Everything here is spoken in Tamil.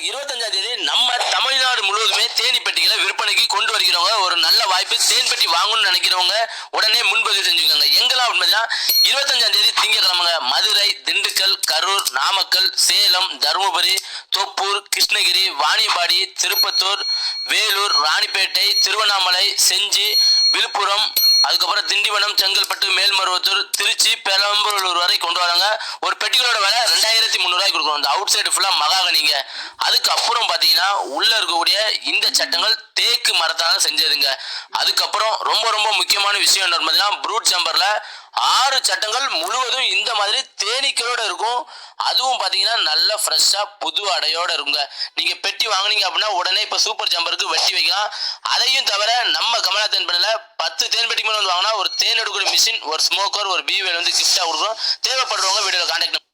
25ஆம் தேதி நம்ம தமிழ்நாடு முழுவதுமே தேனி பெட்டிகளை விற்பனைக்கு கொண்டு வருகிறவங்க ஒரு நல்ல வாய்ப்பு. தேன் பெட்டி வாங்கணும்னு நினைக்கிறவங்க உடனே முன்பதிவு செஞ்சுக்கோங்க. எங்கெல்லாம் அப்படின்னா 25ஆம் தேதி திங்கட்கிழமை மதுரை, திண்டுக்கல், கரூர், நாமக்கல், சேலம், தருமபுரி, தொப்பூர், கிருஷ்ணகிரி, வாணியம்பாடி, திருப்பத்தூர், வேலூர், ராணிப்பேட்டை, திருவண்ணாமலை, செஞ்சி, விழுப்புரம், அதுக்கப்புறம் திண்டிவனம், செங்கல்பட்டு, மேல்மருவத்தூர், திருச்சி, பெரம்பலூர் வரை கொண்டு வராங்க. ஒரு பெட்டிகளோட விலை 2300 கொடுக்கணும். இந்த அவுட் சைடு ஃபுல்லா மகாகனிங்க. அதுக்கப்புறம் பாத்தீங்கன்னா உள்ள இருக்கக்கூடிய இந்த சட்டங்கள் தேக்கு மரத்தால செஞ்சதுங்க. அதுக்கப்புறம் ரொம்ப ரொம்ப முக்கியமான விஷயம் என்ன பார்த்தீங்கன்னா ப்ரூட் ஜம்பர்ல 6 சட்டங்கள் முழுவதும் இந்த மாதிரி தேனீக்களோட இருக்கும். அதுவும் பாத்தீங்கன்னா நல்ல ஃப்ரெஷ்ஷா புது அடையோட இருக்குங்க. நீங்க பெட்டி வாங்குனீங்க அப்படின்னா உடனே இப்ப சூப்பர் ஜம்பருக்கு வெட்டி வைக்கலாம். அதையும் தவிர நம்ம கமலா தேன் பண்ணல 10 தேன் பெட்டி மேல வந்து வாங்கினா ஒரு தேன் எடுக்கிற மிஷின், ஒரு ஸ்மோக்கர், ஒரு பீவேல் வந்து கிஃப்டா கொடுக்குறோம். தேவைப்படுறவங்க வீடியோல கான்டாக்ட்